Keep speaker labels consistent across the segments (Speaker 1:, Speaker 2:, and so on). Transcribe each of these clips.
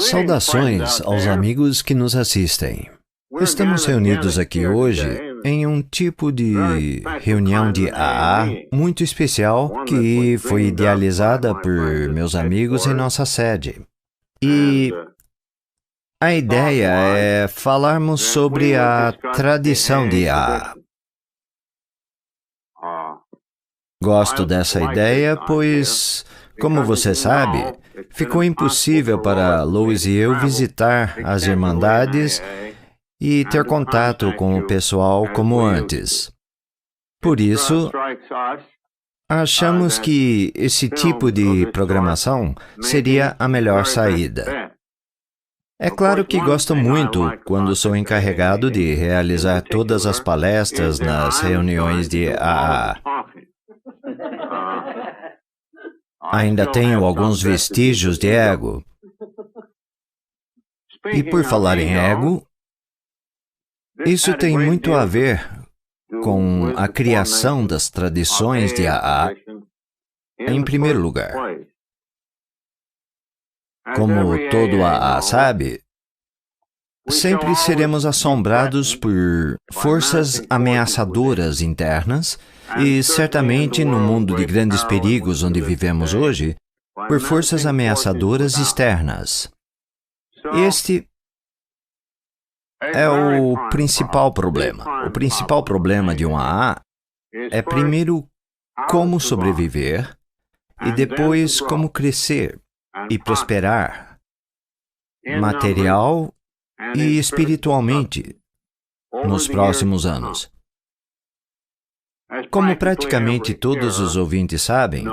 Speaker 1: Saudações aos amigos que nos assistem. Estamos reunidos aqui hoje em um tipo de reunião de AA muito especial que foi idealizada por meus amigos em nossa sede. E a ideia é falarmos sobre a tradição de AA. Gosto dessa ideia, pois, como você sabe, ficou impossível para Lois e eu visitar as Irmandades e ter contato com o pessoal como antes. Por isso, achamos que esse tipo de programação seria a melhor saída. É claro que gosto muito quando sou encarregado de realizar todas as palestras nas reuniões de AA. Ainda tenho alguns vestígios de ego. E por falar em ego, isso tem muito a ver com a criação das tradições de AA, em primeiro lugar. Como todo AA sabe, sempre seremos assombrados por forças ameaçadoras internas e, certamente, no mundo de grandes perigos onde vivemos hoje, por forças ameaçadoras externas. Este é o principal problema. O principal problema de um AA é, primeiro, como sobreviver e, depois, como crescer e prosperar, material e espiritualmente, nos próximos anos. Como praticamente todos os ouvintes sabem,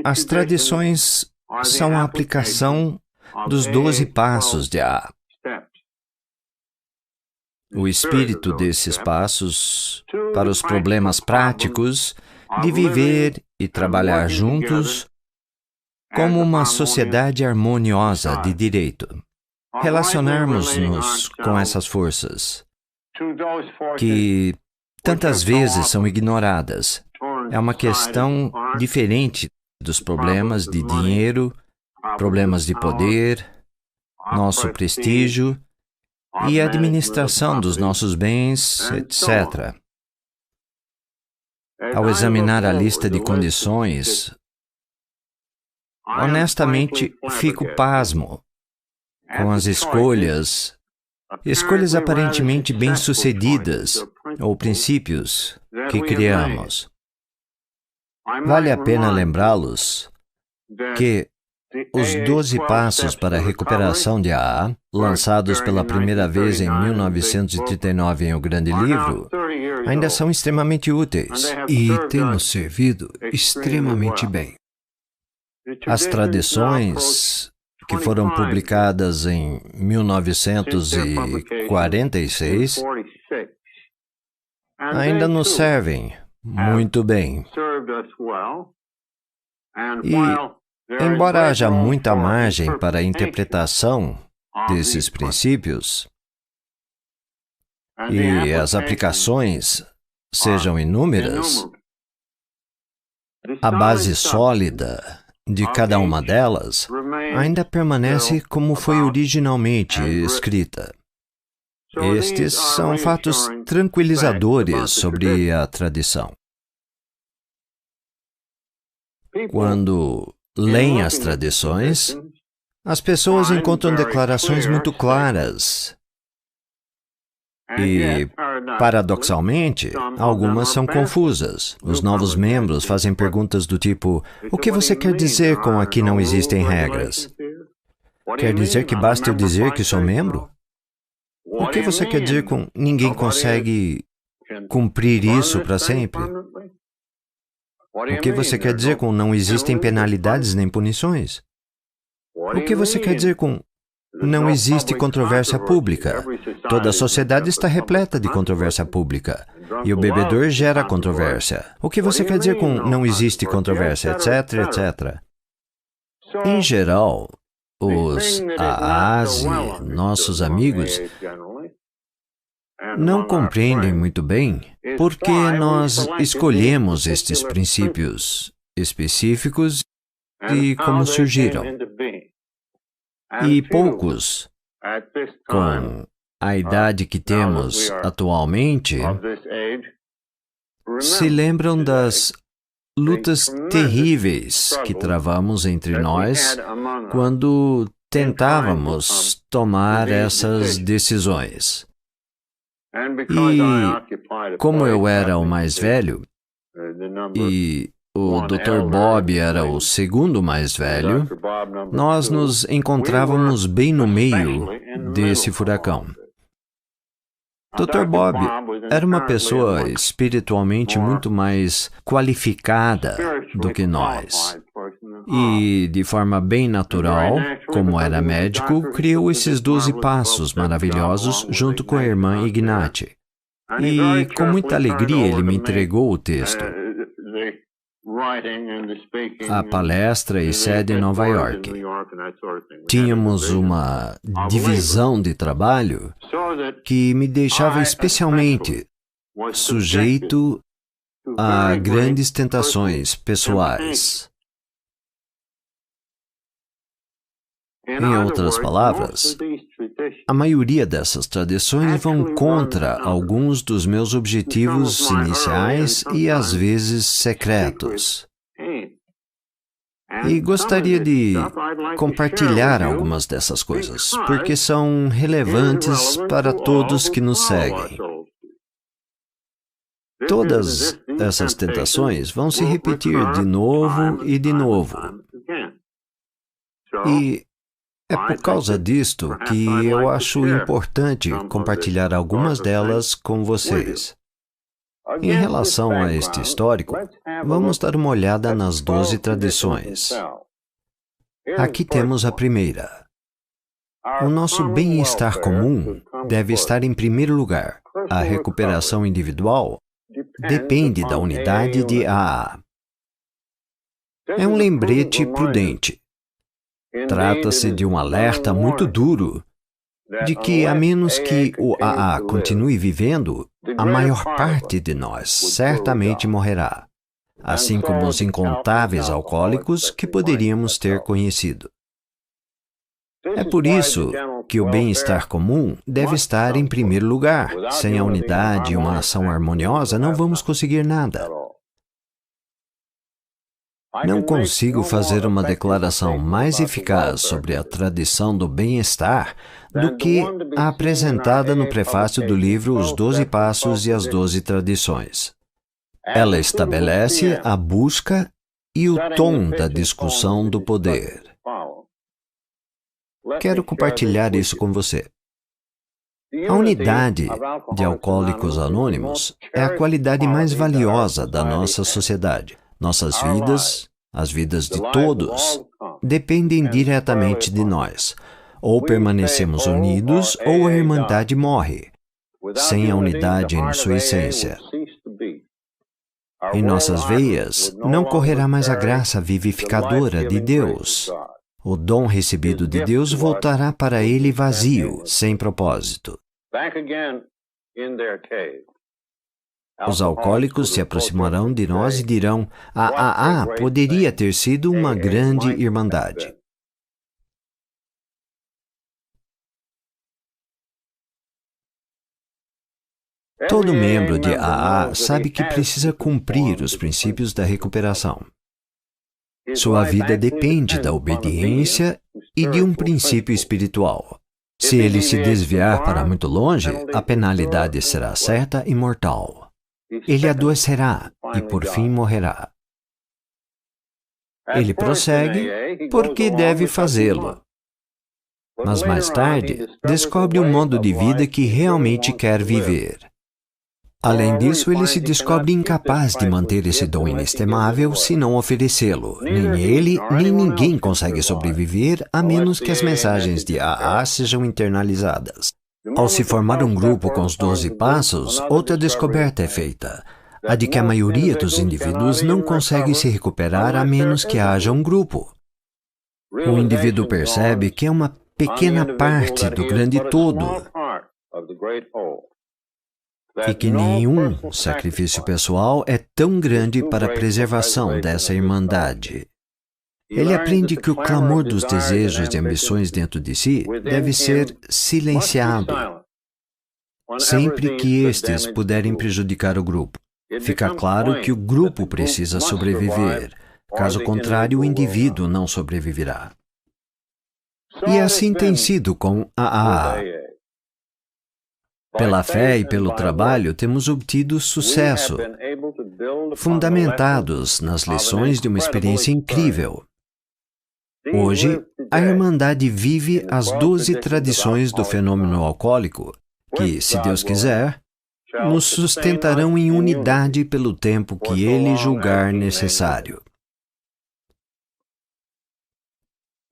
Speaker 1: as tradições são a aplicação dos 12 passos de AA. O espírito desses passos para os problemas práticos de viver e trabalhar juntos como uma sociedade harmoniosa de direito. Relacionarmos-nos com essas forças que tantas vezes são ignoradas. É uma questão diferente dos problemas de dinheiro, problemas de poder, nosso prestígio e a administração dos nossos bens, etc. Ao examinar a lista de condições, honestamente, fico pasmo com as escolhas aparentemente bem-sucedidas ou princípios que criamos. Vale a pena lembrá-los que os 12 passos para a recuperação de AA, lançados pela primeira vez em 1939 em O Grande Livro, ainda são extremamente úteis e têm nos servido extremamente bem. As tradições que foram publicadas em 1946 ainda nos servem muito bem. E, embora haja muita margem para a interpretação desses princípios e as aplicações sejam inúmeras, a base sólida de cada uma delas ainda permanece como foi originalmente escrita. Estes são fatos tranquilizadores sobre a tradição. Quando leem as tradições, as pessoas encontram declarações muito claras. E, paradoxalmente, algumas são confusas. Os novos membros fazem perguntas do tipo: o que você quer dizer com aqui não existem regras? Quer dizer que basta eu dizer que sou membro? O que você quer dizer com ninguém consegue cumprir isso para sempre? O que você quer dizer com não existem penalidades nem punições? O que você quer dizer com não existe controvérsia pública? Toda a sociedade está repleta de controvérsia pública. E o bebedor gera controvérsia. O que você quer dizer com não existe controvérsia, etc, etc? Em geral, os AAs e nossos amigos não compreendem muito bem por que nós escolhemos estes princípios específicos e como surgiram. E poucos, com a idade que temos atualmente, se lembram das lutas terríveis que travamos entre nós quando tentávamos tomar essas decisões. E como eu era o mais velho, e o Dr. Bob era o segundo mais velho, nós nos encontrávamos bem no meio desse furacão. Dr. Bob era uma pessoa espiritualmente muito mais qualificada do que nós. E, de forma bem natural, como era médico, criou esses 12 passos maravilhosos junto com a irmã Ignati. E, com muita alegria, ele me entregou o texto. A palestra e sede em Nova York. Tínhamos uma divisão de trabalho que me deixava especialmente sujeito a grandes tentações pessoais. Em outras palavras, a maioria dessas tradições vão contra alguns dos meus objetivos iniciais e às vezes secretos. E gostaria de compartilhar algumas dessas coisas, porque são relevantes para todos que nos seguem. Todas essas tentações vão se repetir de novo e de novo. E é por causa disto que eu acho importante compartilhar algumas delas com vocês. Em relação a este histórico, vamos dar uma olhada nas 12 tradições. Aqui temos a primeira. O nosso bem-estar comum deve estar em primeiro lugar. A recuperação individual depende da unidade de AA. É um lembrete prudente. Trata-se de um alerta muito duro de que, a menos que o AA continue vivendo, a maior parte de nós certamente morrerá, assim como os incontáveis alcoólicos que poderíamos ter conhecido. É por isso que o bem-estar comum deve estar em primeiro lugar. Sem a unidade e uma ação harmoniosa, não vamos conseguir nada. Não consigo fazer uma declaração mais eficaz sobre a tradição do bem-estar do que a apresentada no prefácio do livro Os 12 Passos e as 12 Tradições. Ela estabelece a busca e o tom da discussão do poder. Quero compartilhar isso com você. A unidade de Alcoólicos Anônimos é a qualidade mais valiosa da nossa sociedade. Nossas vidas, as vidas de todos, dependem diretamente de nós. Ou permanecemos unidos, ou a Irmandade morre, sem a unidade em sua essência. Em nossas veias, não correrá mais a graça vivificadora de Deus. O dom recebido de Deus voltará para ele vazio, sem propósito. Os alcoólicos se aproximarão de nós e dirão: a AA poderia ter sido uma grande irmandade. Todo membro de AA sabe que precisa cumprir os princípios da recuperação. Sua vida depende da obediência e de um princípio espiritual. Se ele se desviar para muito longe, a penalidade será certa e mortal. Ele adoecerá e, por fim, morrerá. Ele prossegue porque deve fazê-lo. Mas mais tarde, descobre um modo de vida que realmente quer viver. Além disso, ele se descobre incapaz de manter esse dom inestimável se não oferecê-lo. Nem ele, nem ninguém consegue sobreviver a menos que as mensagens de AA sejam internalizadas. Ao se formar um grupo com os 12 passos, outra descoberta é feita. A de que a maioria dos indivíduos não consegue se recuperar a menos que haja um grupo. O indivíduo percebe que é uma pequena parte do grande todo e que nenhum sacrifício pessoal é tão grande para a preservação dessa irmandade. Ele aprende que o clamor dos desejos e ambições dentro de si deve ser silenciado sempre que estes puderem prejudicar o grupo. Fica claro que o grupo precisa sobreviver, caso contrário, o indivíduo não sobreviverá. E assim tem sido com a AA. Pela fé e pelo trabalho, temos obtido sucesso, fundamentados nas lições de uma experiência incrível. Hoje, a Irmandade vive as 12 tradições do fenômeno alcoólico, que, se Deus quiser, nos sustentarão em unidade pelo tempo que Ele julgar necessário.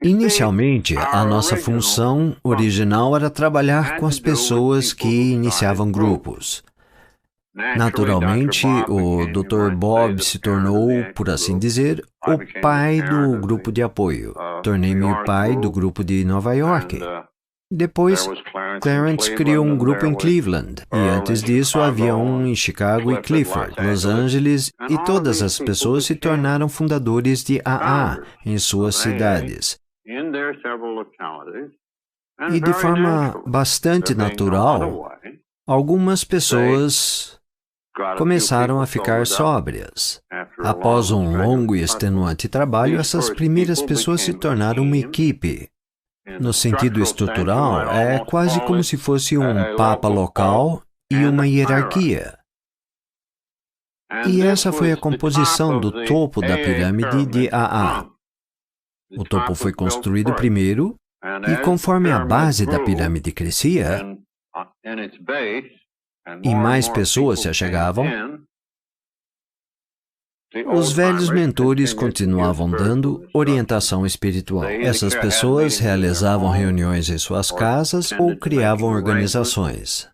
Speaker 1: Inicialmente, a nossa função original era trabalhar com as pessoas que iniciavam grupos. Naturalmente, o Dr. Bob se tornou, por assim dizer, o pai do grupo de apoio. Tornei-me o pai do grupo de Nova York. Depois, Clarence criou um grupo em Cleveland, e antes disso havia um em Chicago e Clifford, Los Angeles, e todas as pessoas se tornaram fundadores de AA em suas cidades. E de forma bastante natural, algumas pessoas começaram a ficar sóbrias. Após um longo e extenuante trabalho, essas primeiras pessoas se tornaram uma equipe. No sentido estrutural, é quase como se fosse um papa local e uma hierarquia. E essa foi a composição do topo da pirâmide de AA. O topo foi construído primeiro, e conforme a base da pirâmide crescia, e mais pessoas se achegavam, os velhos mentores continuavam dando orientação espiritual. Essas pessoas realizavam reuniões em suas casas ou criavam organizações.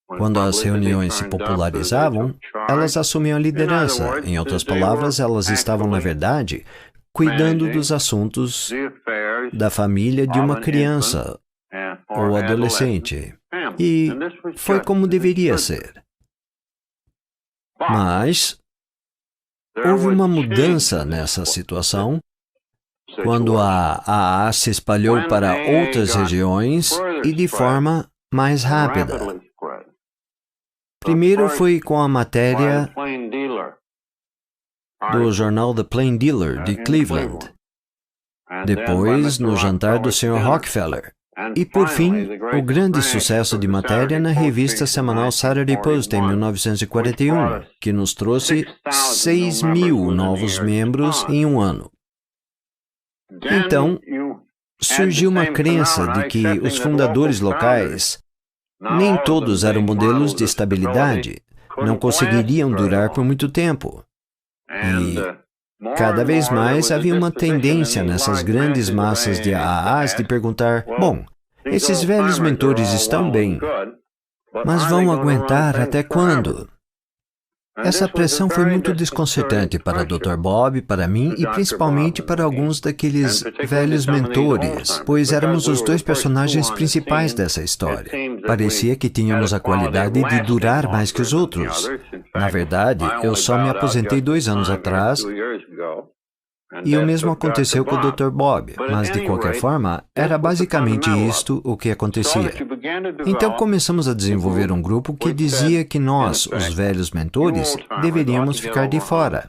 Speaker 1: Quando as reuniões se popularizavam, elas assumiam a liderança. Em outras palavras, elas estavam, na verdade, cuidando dos assuntos da família de uma criança ou adolescente. E foi como deveria ser. Mas houve uma mudança nessa situação quando a AA se espalhou para outras regiões e de forma mais rápida. Primeiro foi com a matéria do jornal The Plain Dealer de Cleveland. Depois, no jantar do Sr. Rockefeller. E, por fim, o grande sucesso de matéria na revista semanal Saturday Post em 1941, que nos trouxe 6.000 novos membros em um ano. Então, surgiu uma crença de que os fundadores locais, nem todos eram modelos de estabilidade, não conseguiriam durar por muito tempo. E cada vez mais havia uma tendência nessas grandes massas de AAs de perguntar: bom, esses velhos mentores estão bem, mas vão aguentar até quando? Essa pressão foi muito desconcertante para Dr. Bob, para mim e principalmente para alguns daqueles velhos mentores, pois éramos os dois personagens principais dessa história. Parecia que tínhamos a qualidade de durar mais que os outros. Na verdade, eu só me aposentei 2 anos atrás e o mesmo aconteceu com o Dr. Bob, mas de qualquer forma, era basicamente isto o que acontecia. Então começamos a desenvolver um grupo que dizia que nós, os velhos mentores, deveríamos ficar de fora.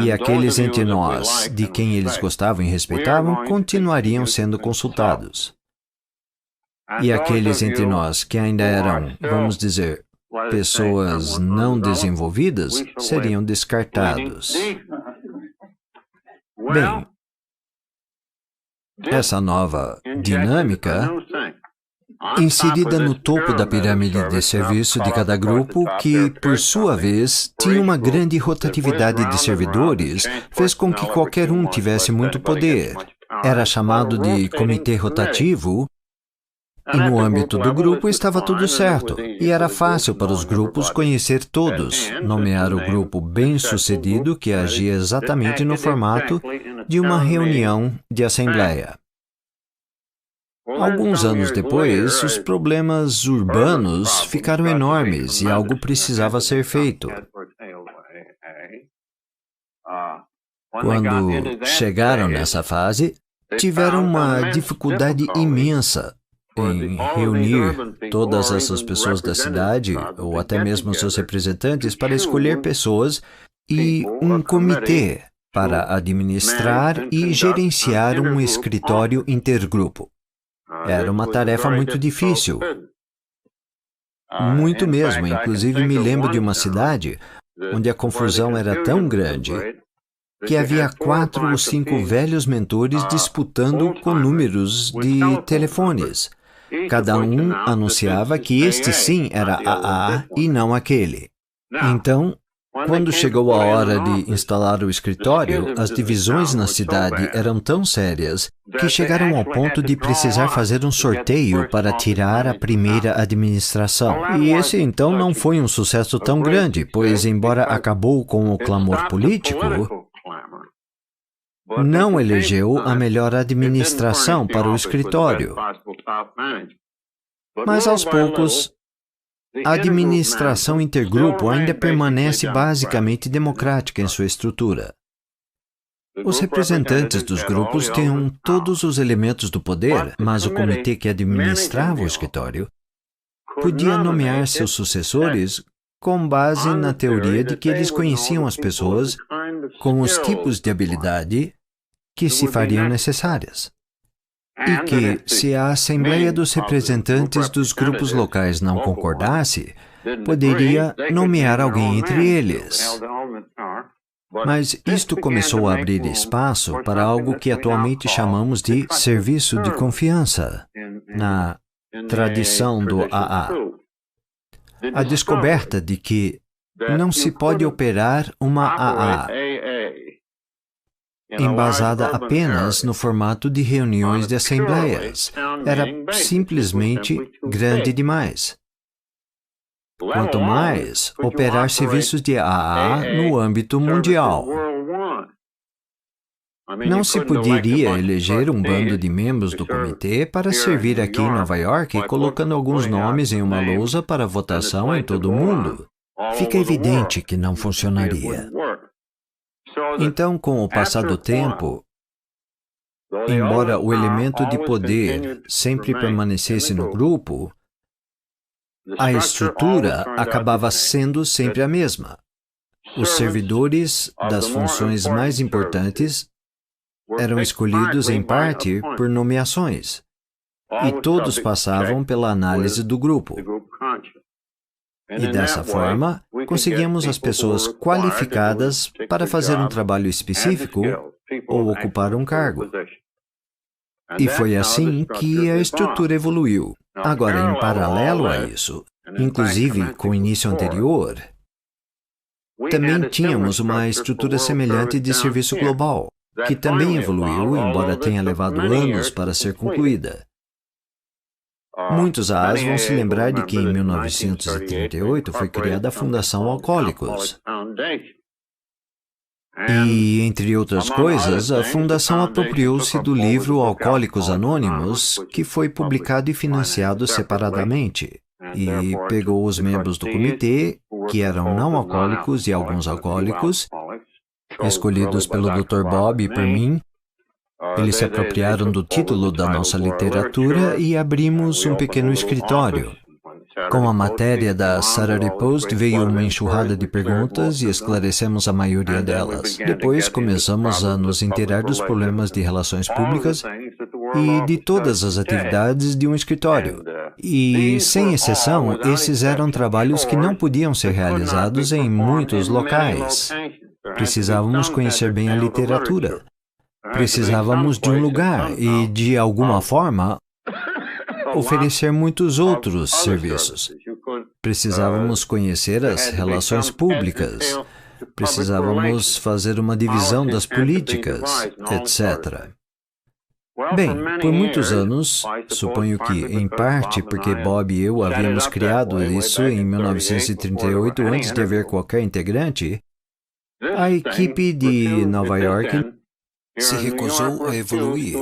Speaker 1: E aqueles entre nós, de quem eles gostavam e respeitavam, continuariam sendo consultados. E aqueles entre nós que ainda eram, vamos dizer, pessoas não desenvolvidas, seriam descartados. Bem, essa nova dinâmica, inserida no topo da pirâmide de serviço de cada grupo, que, por sua vez, tinha uma grande rotatividade de servidores, fez com que qualquer um tivesse muito poder. Era chamado de comitê rotativo, e no âmbito do grupo estava tudo certo, e era fácil para os grupos conhecer todos, nomear o grupo bem-sucedido que agia exatamente no formato de uma reunião de assembleia. Alguns anos depois, os problemas urbanos ficaram enormes e algo precisava ser feito. Quando chegaram nessa fase, tiveram uma dificuldade imensa em reunir todas essas pessoas da cidade, ou até mesmo seus representantes, para escolher pessoas e um comitê para administrar e gerenciar um escritório intergrupo. Era uma tarefa muito difícil. Muito mesmo. Inclusive, me lembro de uma cidade onde a confusão era tão grande que havia 4 ou 5 velhos mentores disputando com números de telefones. Cada um anunciava que este sim era AA e não aquele. Então, quando chegou a hora de instalar o escritório, as divisões na cidade eram tão sérias que chegaram ao ponto de precisar fazer um sorteio para tirar a primeira administração. E esse então não foi um sucesso tão grande, pois embora acabou com o clamor político, não elegeu a melhor administração para o escritório. Mas aos poucos, a administração intergrupo ainda permanece basicamente democrática em sua estrutura. Os representantes dos grupos tinham todos os elementos do poder, mas o comitê que administrava o escritório podia nomear seus sucessores com base na teoria de que eles conheciam as pessoas com os tipos de habilidade que se fariam necessárias. E que, se a Assembleia dos Representantes dos grupos locais não concordasse, poderia nomear alguém entre eles. Mas isto começou a abrir espaço para algo que atualmente chamamos de serviço de confiança, na tradição do AA. A descoberta de que não se pode operar uma AA embasada apenas no formato de reuniões de assembleias. Era simplesmente grande demais. Quanto mais, operar serviços de AA no âmbito mundial. Não se poderia eleger um bando de membros do comitê para servir aqui em Nova York, colocando alguns nomes em uma lousa para votação em todo o mundo. Fica evidente que não funcionaria. Então, com o passar do tempo, embora o elemento de poder sempre permanecesse no grupo, a estrutura acabava sendo sempre a mesma. Os servidores das funções mais importantes eram escolhidos em parte por nomeações, e todos passavam pela análise do grupo. E dessa forma, conseguíamos as pessoas qualificadas para fazer um trabalho específico ou ocupar um cargo. E foi assim que a estrutura evoluiu. Agora, em paralelo a isso, inclusive com o início anterior, também tínhamos uma estrutura semelhante de serviço global, que também evoluiu, embora tenha levado anos para ser concluída. Muitos AAs vão se lembrar de que em 1938 foi criada a Fundação Alcoólicos. E, entre outras coisas, a Fundação apropriou-se do livro Alcoólicos Anônimos, que foi publicado e financiado separadamente, e pegou os membros do comitê, que eram não alcoólicos e alguns alcoólicos, escolhidos pelo Dr. Bob e por mim. Eles se apropriaram do título da nossa literatura e abrimos um pequeno escritório. Com a matéria da Saturday Post veio uma enxurrada de perguntas e esclarecemos a maioria delas. Depois começamos a nos inteirar dos problemas de relações públicas e de todas as atividades de um escritório. E, sem exceção, esses eram trabalhos que não podiam ser realizados em muitos locais. Precisávamos conhecer bem a literatura. Precisávamos de um lugar e, de alguma forma, oferecer muitos outros serviços. Precisávamos conhecer as relações públicas. Precisávamos fazer uma divisão das políticas, etc. Bem, por muitos anos, suponho que, em parte, porque Bob e eu havíamos criado isso em 1938 antes de haver qualquer integrante, a equipe de Nova York se recusou a evoluir.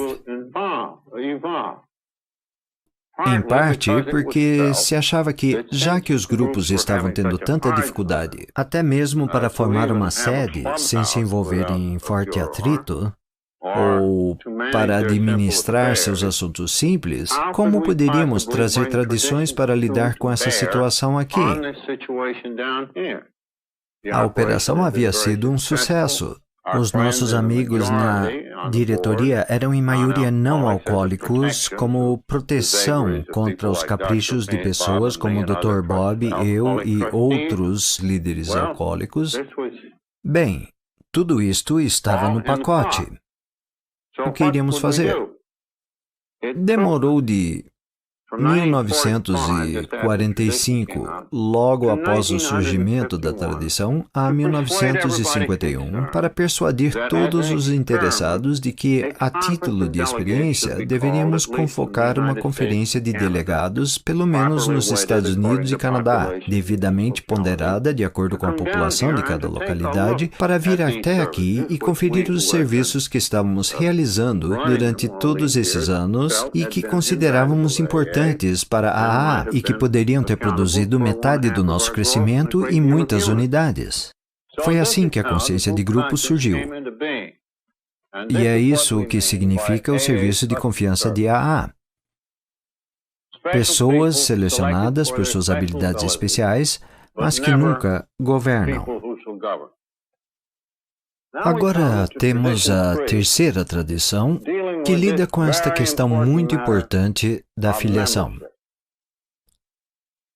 Speaker 1: Em parte porque se achava que, já que os grupos estavam tendo tanta dificuldade, até mesmo para formar uma sede sem se envolver em forte atrito, ou para administrar seus assuntos simples, como poderíamos trazer tradições para lidar com essa situação aqui? A operação havia sido um sucesso. Os nossos amigos na diretoria eram em maioria não alcoólicos, como proteção contra os caprichos de pessoas como o Dr. Bob, eu e outros líderes alcoólicos. Bem, tudo isto estava no pacote. O que iríamos fazer? Demorou de 1945, logo após o surgimento da tradição, a 1951, para persuadir todos os interessados de que, a título de experiência, deveríamos convocar uma conferência de delegados, pelo menos nos Estados Unidos e Canadá, devidamente ponderada de acordo com a população de cada localidade, para vir até aqui e conferir os serviços que estávamos realizando durante todos esses anos e que considerávamos importantes para a AA e que poderiam ter produzido metade do nosso crescimento em muitas unidades. Foi assim que a consciência de grupo surgiu. E é isso o que significa o serviço de confiança de AA. Pessoas selecionadas por suas habilidades especiais, mas que nunca governam. Agora temos a terceira tradição, que lida com esta questão muito importante da filiação.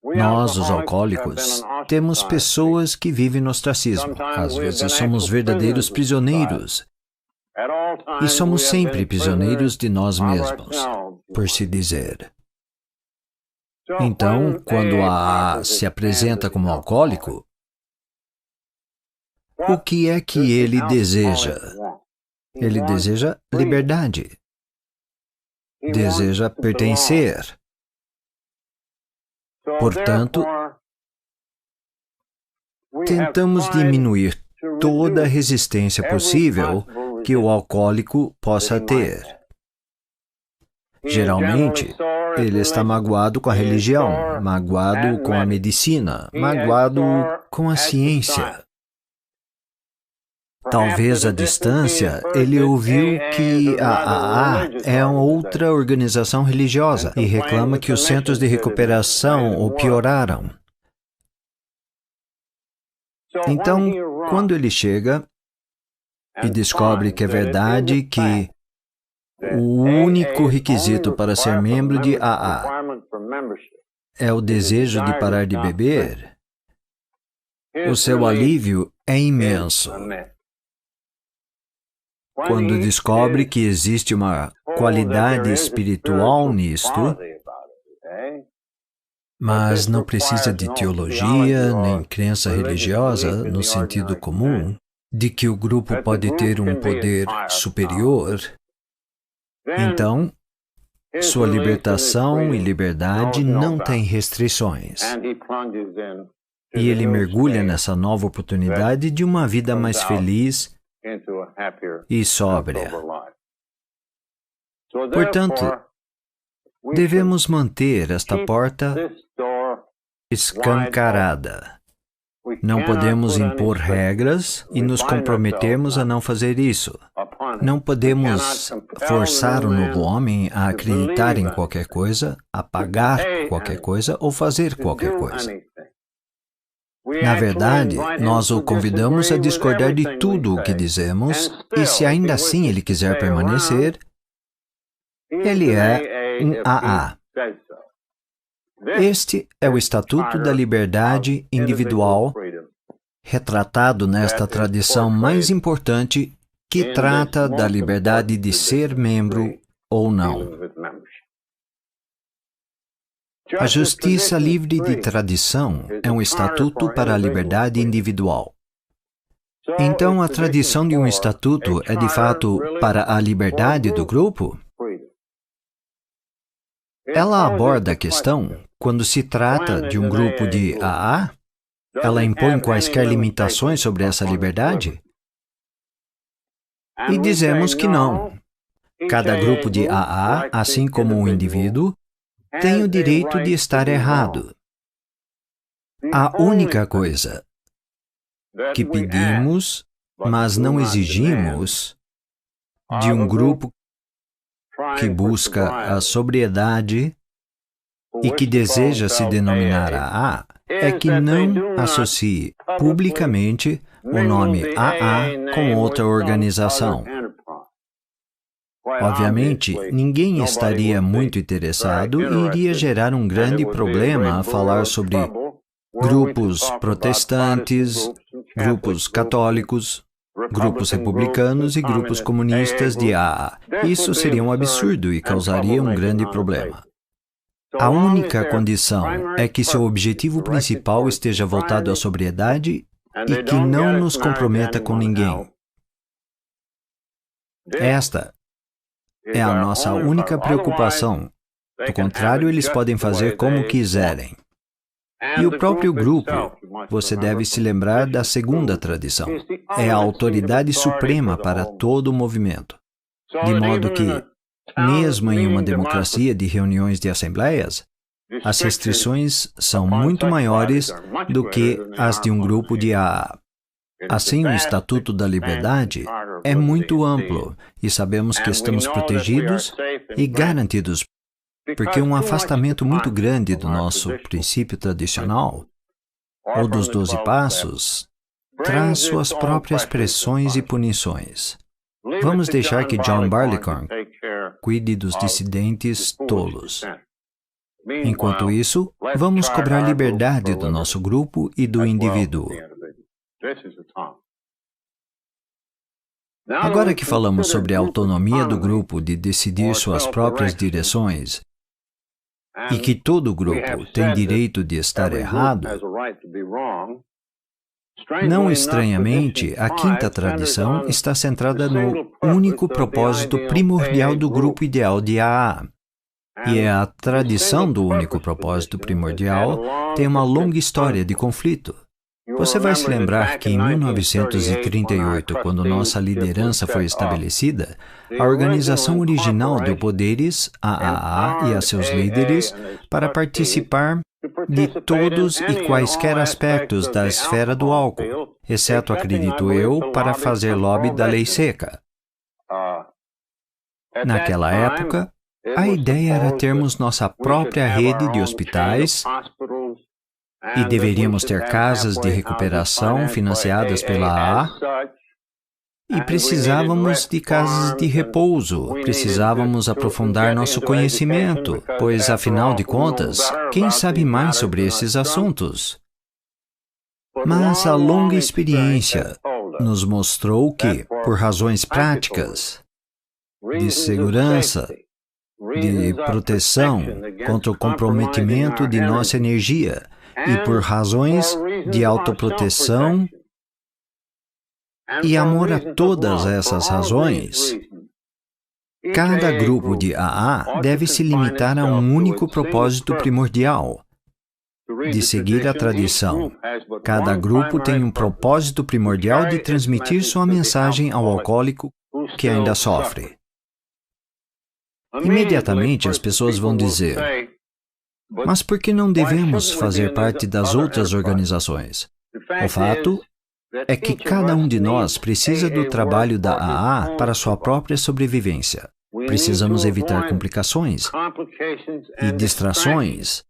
Speaker 1: Nós, os alcoólicos, temos pessoas que vivem no ostracismo. Às vezes somos verdadeiros prisioneiros. E somos sempre prisioneiros de nós mesmos, por se dizer. Então, quando a AA se apresenta como alcoólico, o que é que ele deseja? Ele deseja liberdade. Deseja pertencer. Portanto, tentamos diminuir toda a resistência possível que o alcoólico possa ter. Geralmente, ele está magoado com a religião, magoado com a medicina, magoado com a ciência. Talvez à distância, ele ouviu que a AA é outra organização religiosa e reclama que os centros de recuperação o pioraram. Então, quando ele chega e descobre que é verdade que o único requisito para ser membro de AA é o desejo de parar de beber, o seu alívio é imenso. Quando descobre que existe uma qualidade espiritual nisto, mas não precisa de teologia nem crença religiosa no sentido comum, de que o grupo pode ter um poder superior, então, sua libertação e liberdade não têm restrições. E ele mergulha nessa nova oportunidade de uma vida mais feliz e sóbria. Portanto, devemos manter esta porta escancarada. Não podemos impor regras e nos comprometermos a não fazer isso. Não podemos forçar o novo homem a acreditar em qualquer coisa, a pagar qualquer coisa ou fazer qualquer coisa. Na verdade, nós o convidamos a discordar de tudo o que dizemos, e se ainda assim ele quiser permanecer, ele é um AA. Este é o Estatuto da Liberdade Individual, retratado nesta tradição mais importante que trata da liberdade de ser membro ou não. A justiça livre de tradição é um estatuto para a liberdade individual. Então, a tradição de um estatuto é de fato para a liberdade do grupo? Ela aborda a questão quando se trata de um grupo de AA? Ela impõe quaisquer limitações sobre essa liberdade? E dizemos que não. Cada grupo de AA, assim como um indivíduo, têm o direito de estar errado. A única coisa que pedimos, mas não exigimos, de um grupo que busca a sobriedade e que deseja se denominar AA, é que não associe publicamente o nome AA com outra organização. Obviamente, ninguém estaria muito interessado e iria gerar um grande problema a falar sobre grupos protestantes, grupos católicos, grupos republicanos e grupos comunistas de AA. Isso seria um absurdo e causaria um grande problema. A única condição é que seu objetivo principal esteja voltado à sobriedade e que não nos comprometa com ninguém. Esta é a nossa única preocupação. Do contrário, eles podem fazer como quiserem. E o próprio grupo, você deve se lembrar da segunda tradição, é a autoridade suprema para todo o movimento. De modo que, mesmo em uma democracia de reuniões de assembleias, as restrições são muito maiores do que as de um grupo de AA. Assim, o Estatuto da Liberdade é muito amplo e sabemos que estamos protegidos e garantidos, porque um afastamento muito grande do nosso princípio tradicional, ou dos 12 passos, traz suas próprias pressões e punições. Vamos deixar que John Barleycorn cuide dos dissidentes tolos. Enquanto isso, vamos cobrar liberdade do nosso grupo e do indivíduo. Agora que falamos sobre a autonomia do grupo de decidir suas próprias direções e que todo grupo tem direito de estar errado, não estranhamente, a quinta tradição está centrada no único propósito primordial do grupo ideal de AA. E a tradição do único propósito primordial tem uma longa história de conflito. Você vai se lembrar que em 1938, quando nossa liderança foi estabelecida, a organização original deu poderes à AA e a seus líderes para participar de todos e quaisquer aspectos da esfera do álcool, exceto, acredito eu, para fazer lobby da lei seca. Naquela época, a ideia era termos nossa própria rede de hospitais e deveríamos ter casas de recuperação financiadas pela AA e precisávamos de casas de repouso, precisávamos aprofundar nosso conhecimento, pois, afinal de contas, quem sabe mais sobre esses assuntos? Mas a longa experiência nos mostrou que, por razões práticas, de segurança, de proteção contra o comprometimento de nossa energia e por razões de autoproteção e amor a todas essas razões, cada grupo de AA deve se limitar a um único propósito primordial, de seguir a tradição. Cada grupo tem um propósito primordial de transmitir sua mensagem ao alcoólico que ainda sofre. Imediatamente as pessoas vão dizer: mas por que não devemos fazer parte das outras organizações? O fato é que cada um de nós precisa do trabalho da AA para sua própria sobrevivência. Precisamos evitar complicações e distrações.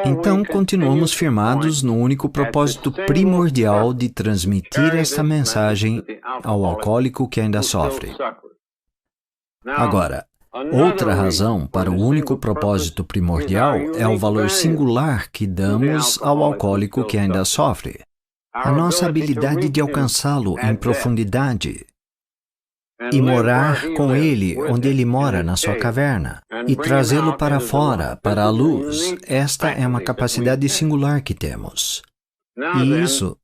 Speaker 1: Então, continuamos firmados no único propósito primordial de transmitir esta mensagem ao alcoólico que ainda sofre. Agora, outra razão para o único propósito primordial é o valor singular que damos ao alcoólico que ainda sofre. A nossa habilidade de alcançá-lo em profundidade e morar com ele onde ele mora na sua caverna e trazê-lo para fora, para a luz. Esta é uma capacidade singular que temos. E isso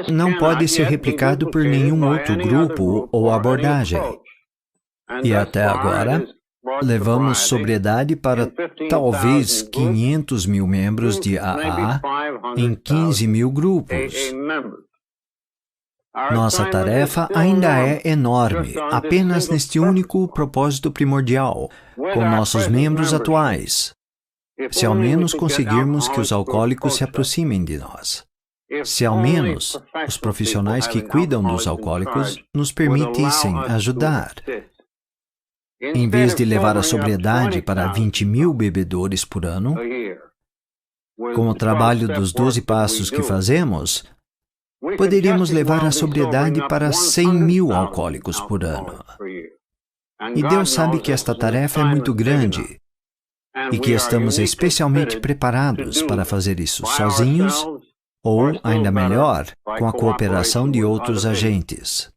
Speaker 1: não pode ser replicado por nenhum outro grupo ou abordagem. E até agora, levamos sobriedade para talvez 500 mil membros de AA em 15 mil grupos. Nossa tarefa ainda é enorme, apenas neste único propósito primordial, com nossos membros atuais. Se ao menos conseguirmos que os alcoólicos se aproximem de nós. Se ao menos os profissionais que cuidam dos alcoólicos nos permitissem ajudar. Em vez de levar a sobriedade para 20.000 bebedores por ano, com o trabalho dos 12 passos que fazemos, poderíamos levar a sobriedade para 100.000 alcoólicos por ano. E Deus sabe que esta tarefa é muito grande e que estamos especialmente preparados para fazer isso sozinhos ou, ainda melhor, com a cooperação de outros agentes.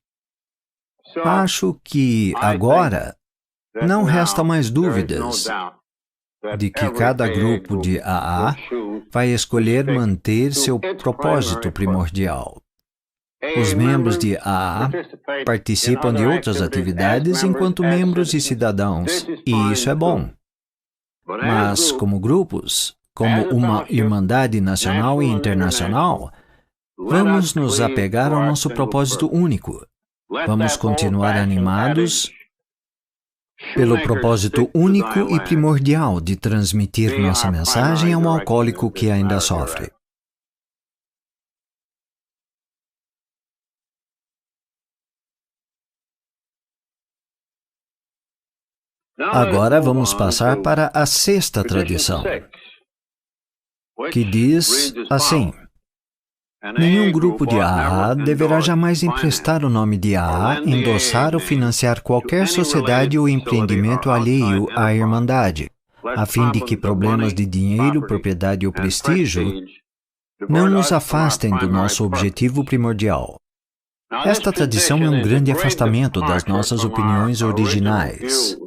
Speaker 1: Acho que, agora, não resta mais dúvidas de que cada grupo de AA vai escolher manter seu propósito primordial. Os membros de AA participam de outras atividades enquanto membros e cidadãos, e isso é bom. Mas, como grupos, como uma irmandade nacional e internacional, vamos nos apegar ao nosso propósito único. Vamos continuar animados pelo propósito único e primordial de transmitir nossa mensagem a um alcoólico que ainda sofre. Agora vamos passar para a sexta tradição, que diz assim: nenhum grupo de AA deverá jamais emprestar o nome de AA, endossar ou financiar qualquer sociedade ou empreendimento alheio à Irmandade, a fim de que problemas de dinheiro, propriedade ou prestígio não nos afastem do nosso objetivo primordial. Esta tradição é um grande afastamento das nossas opiniões originais.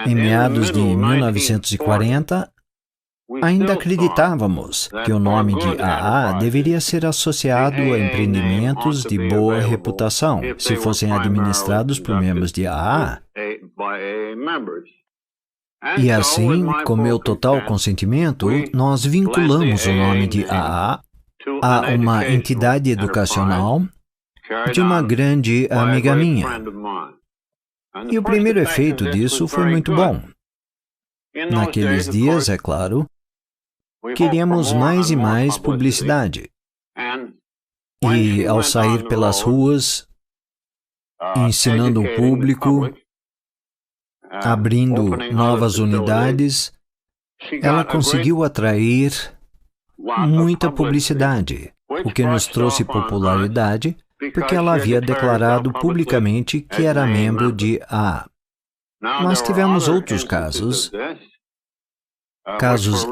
Speaker 1: Em meados de 1940, ainda acreditávamos que o nome de AA deveria ser associado a empreendimentos de boa reputação, se fossem administrados por membros de AA. E assim, com meu total consentimento, nós vinculamos o nome de AA a uma entidade educacional de uma grande amiga minha. E o primeiro efeito disso foi muito bom. Naqueles dias, é claro, queríamos mais e mais publicidade. E ao sair pelas ruas, ensinando o público, abrindo novas unidades, ela conseguiu atrair muita publicidade, o que nos trouxe popularidade, porque ela havia declarado publicamente que era membro de AA. Mas tivemos outros casos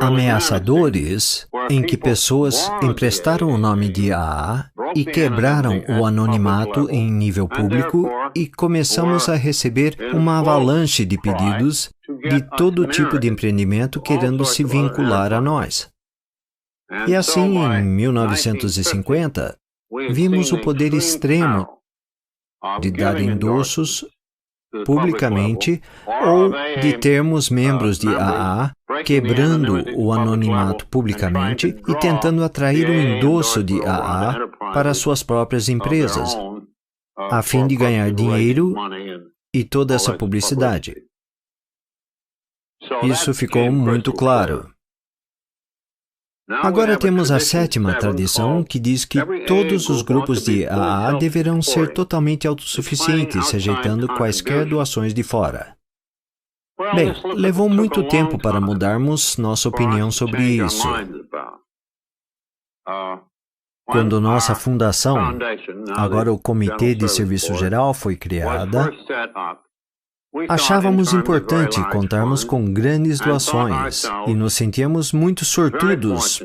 Speaker 1: ameaçadores, em que pessoas emprestaram o nome de AA e quebraram o anonimato em nível público, e começamos a receber uma avalanche de pedidos de todo tipo de empreendimento querendo se vincular a nós. E assim, em 1950, vimos o poder extremo de dar endossos publicamente ou de termos membros de AA quebrando o anonimato publicamente e tentando atrair o endosso de AA para suas próprias empresas, a fim de ganhar dinheiro e toda essa publicidade. Isso ficou muito claro. Agora temos a sétima tradição, que diz que todos os grupos de AA deverão ser totalmente autossuficientes, rejeitando quaisquer doações de fora. Bem, levou muito tempo para mudarmos nossa opinião sobre isso. Quando nossa fundação, agora o Comitê de Serviço Geral, foi criada, achávamos importante contarmos com grandes doações e nos sentíamos muito sortudos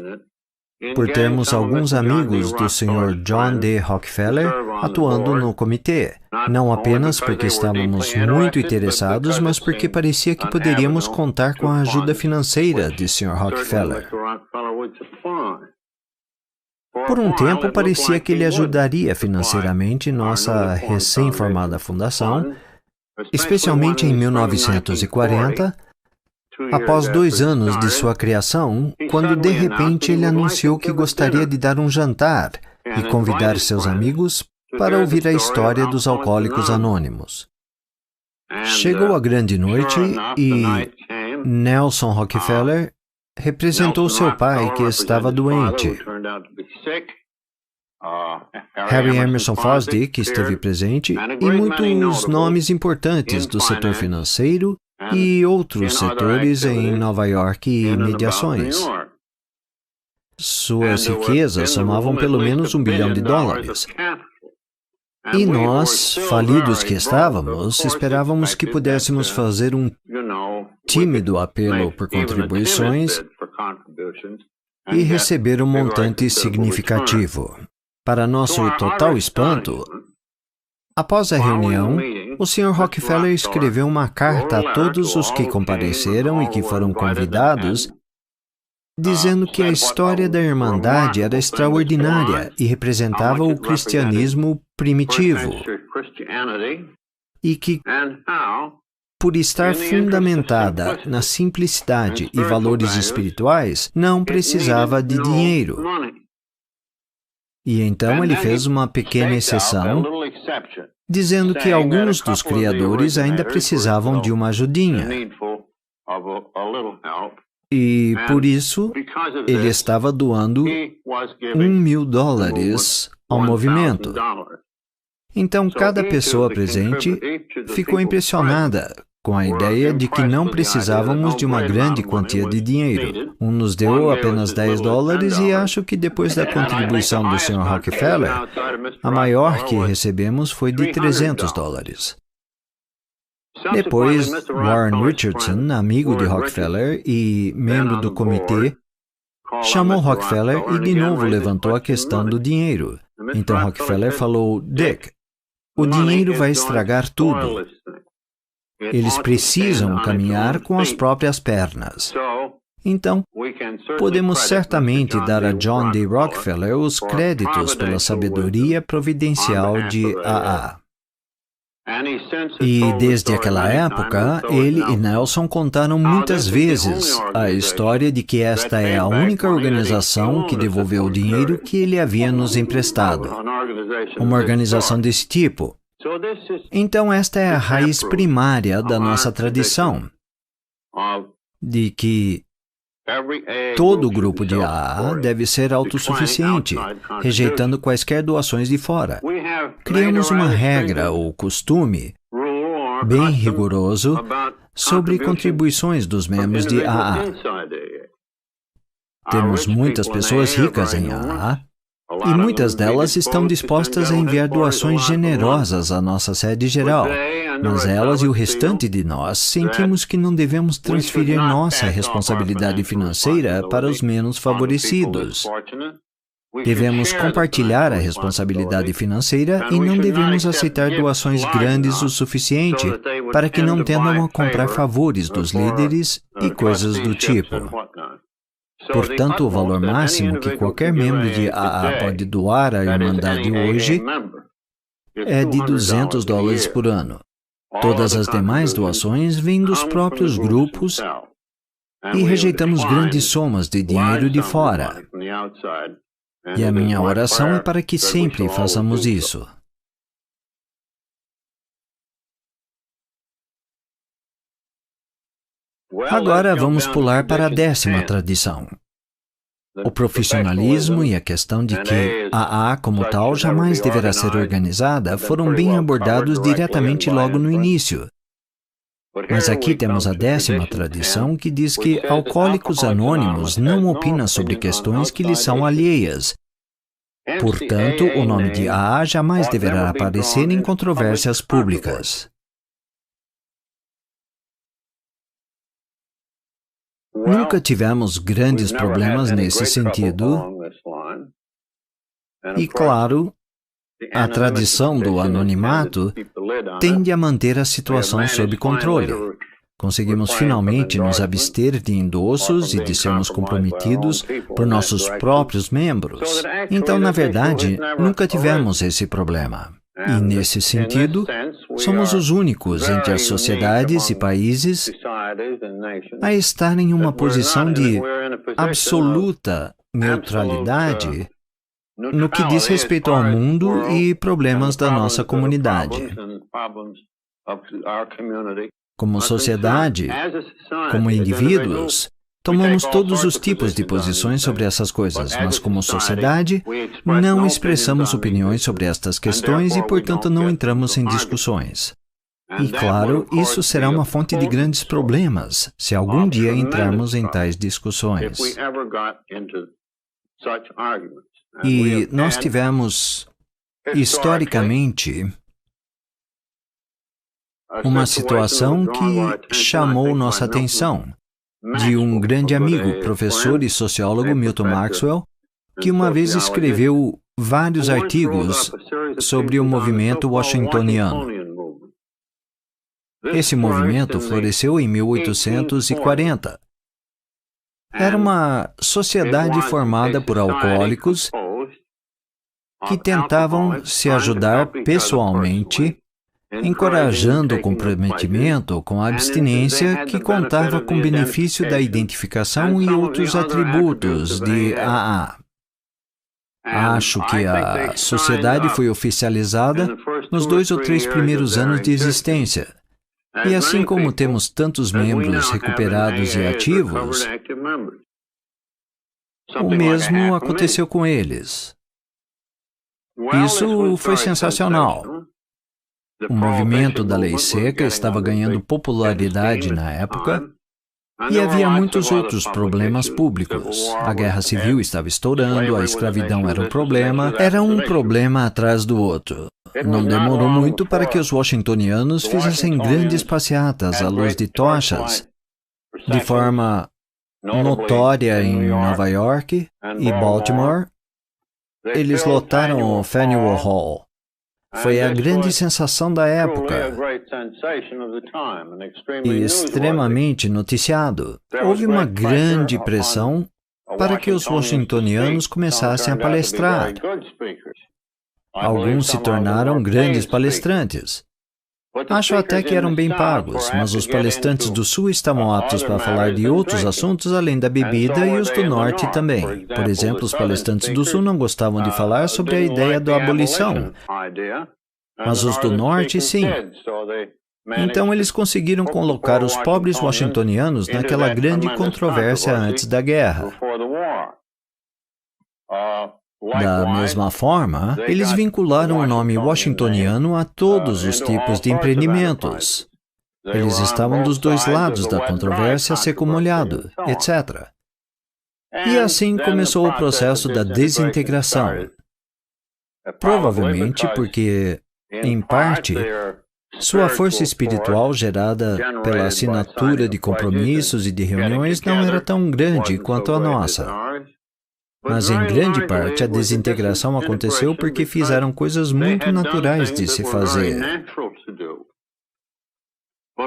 Speaker 1: por termos alguns amigos do Sr. John D. Rockefeller atuando no comitê, não apenas porque estávamos muito interessados, mas porque parecia que poderíamos contar com a ajuda financeira de Sr. Rockefeller. Por um tempo, parecia que ele ajudaria financeiramente nossa recém-formada fundação, especialmente em 1940, após 2 anos de sua criação, quando de repente ele anunciou que gostaria de dar um jantar e convidar seus amigos para ouvir a história dos Alcoólicos Anônimos. Chegou a grande noite e Nelson Rockefeller representou seu pai, que estava doente. Harry Emerson Fosdick esteve presente e muitos nomes importantes do setor financeiro e outros setores em Nova York e imediações. Suas riquezas somavam pelo menos $1 bilhão. E nós, falidos que estávamos, esperávamos que pudéssemos fazer um tímido apelo por contribuições e receber um montante significativo. Para nosso total espanto, após a reunião, o Sr. Rockefeller escreveu uma carta a todos os que compareceram e que foram convidados, dizendo que a história da Irmandade era extraordinária e representava o cristianismo primitivo, e que, por estar fundamentada na simplicidade e valores espirituais, não precisava de dinheiro. E então ele fez uma pequena exceção, dizendo que alguns dos criadores ainda precisavam de uma ajudinha. E, por isso, ele estava doando $1.000 ao movimento. Então, cada pessoa presente ficou impressionada com a ideia de que não precisávamos de uma grande quantia de dinheiro. Um nos deu apenas $10 e acho que depois da contribuição do Sr. Rockefeller, a maior que recebemos foi de $300. Depois, Warren Richardson, amigo de Rockefeller e membro do comitê, chamou Rockefeller e de novo levantou a questão do dinheiro. Então Rockefeller falou: Dick, o dinheiro vai estragar tudo. Eles precisam caminhar com as próprias pernas. Então, podemos certamente dar a John D. Rockefeller os créditos pela sabedoria providencial de AA. E desde aquela época, ele e Nelson contaram muitas vezes a história de que esta é a única organização que devolveu o dinheiro que ele havia nos emprestado. Uma organização desse tipo. Então, esta é a raiz primária da nossa tradição, de que todo grupo de AA deve ser autossuficiente, rejeitando quaisquer doações de fora. Criamos uma regra ou costume bem rigoroso sobre contribuições dos membros de AA. Temos muitas pessoas ricas em AA, e muitas delas estão dispostas a enviar doações generosas à nossa sede geral, mas elas e o restante de nós sentimos que não devemos transferir nossa responsabilidade financeira para os menos favorecidos. Devemos compartilhar a responsabilidade financeira e não devemos aceitar doações grandes o suficiente para que não tendam a comprar favores dos líderes e coisas do tipo. Portanto, o valor máximo que qualquer membro de AA pode doar à Irmandade hoje é de $200 por ano. Todas as demais doações vêm dos próprios grupos e rejeitamos grandes somas de dinheiro de fora. E a minha oração é para que sempre façamos isso. Agora vamos pular para a 10ª tradição. O profissionalismo e a questão de que a AA como tal jamais deverá ser organizada foram bem abordados diretamente logo no início. Mas aqui temos a 10ª tradição que diz que Alcoólicos Anônimos não opinam sobre questões que lhes são alheias. Portanto, o nome de AA jamais deverá aparecer em controvérsias públicas. Nunca tivemos grandes problemas nesse sentido. E, claro, a tradição do anonimato tende a manter a situação sob controle. Conseguimos finalmente nos abster de endossos e de sermos comprometidos por nossos próprios membros. Então, na verdade, nunca tivemos esse problema. E, nesse sentido, somos os únicos entre as sociedades e países a estar em uma posição de absoluta neutralidade no que diz respeito ao mundo e problemas da nossa comunidade. Como sociedade, como indivíduos, tomamos todos os tipos de posições sobre essas coisas, mas como sociedade, não expressamos opiniões sobre estas questões e, portanto, não entramos em discussões. E, claro, isso será uma fonte de grandes problemas se algum dia entrarmos em tais discussões. E nós tivemos, historicamente, uma situação que chamou nossa atenção, de um grande amigo, professor e sociólogo Milton Maxwell, que uma vez escreveu vários artigos sobre o movimento washingtoniano. Esse movimento floresceu em 1840. Era uma sociedade formada por alcoólicos que tentavam se ajudar pessoalmente, encorajando o comprometimento com a abstinência que contava com o benefício da identificação e outros atributos de AA. Acho que a sociedade foi oficializada nos 2 ou 3 primeiros anos de existência. E assim como temos tantos membros recuperados e ativos, o mesmo aconteceu com eles. Isso foi sensacional. O movimento da lei seca estava ganhando popularidade na época e havia muitos outros problemas públicos. A guerra civil estava estourando, a escravidão era um problema atrás do outro. Não demorou muito para que os washingtonianos fizessem grandes passeatas à luz de tochas, de forma notória em Nova York e Baltimore. Eles lotaram o Faneuil Hall. Foi a grande sensação da época e extremamente noticiado. Houve uma grande pressão para que os washingtonianos começassem a palestrar. Alguns se tornaram grandes palestrantes. Acho até que eram bem pagos, mas os palestrantes do Sul estavam aptos para falar de outros assuntos além da bebida e os do Norte também. Por exemplo, os palestrantes do Sul não gostavam de falar sobre a ideia da abolição, mas os do Norte, sim. Então, eles conseguiram colocar os pobres washingtonianos naquela grande controvérsia antes da guerra. Da mesma forma, eles vincularam o nome washingtoniano a todos os tipos de empreendimentos. Eles estavam dos dois lados da controvérsia seco molhado, etc. E assim começou o processo da desintegração. Provavelmente porque, em parte, sua força espiritual gerada pela assinatura de compromissos e de reuniões não era tão grande quanto a nossa. Mas, em grande parte, a desintegração aconteceu porque fizeram coisas muito naturais de se fazer,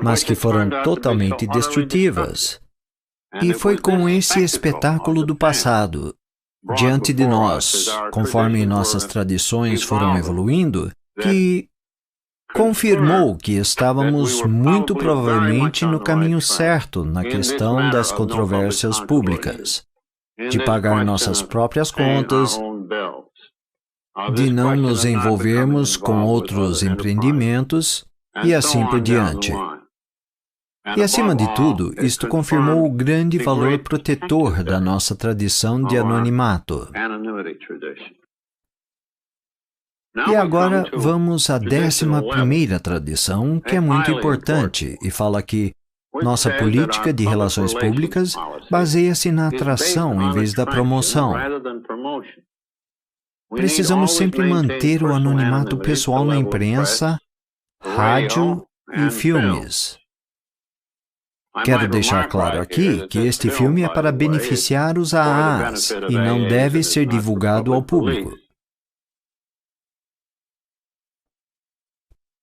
Speaker 1: mas que foram totalmente destrutivas. E foi com esse espetáculo do passado, diante de nós, conforme nossas tradições foram evoluindo, que confirmou que estávamos muito provavelmente no caminho certo na questão das controvérsias públicas, de pagar nossas próprias contas, de não nos envolvermos com outros empreendimentos e assim por diante. E, acima de tudo, isto confirmou o grande valor protetor da nossa tradição de anonimato. E agora vamos à 11ª tradição, que é muito importante e fala que nossa política de relações públicas baseia-se na atração em vez da promoção. Precisamos sempre manter o anonimato pessoal na imprensa, rádio e filmes. Quero deixar claro aqui que este filme é para beneficiar os AAs e não deve ser divulgado ao público.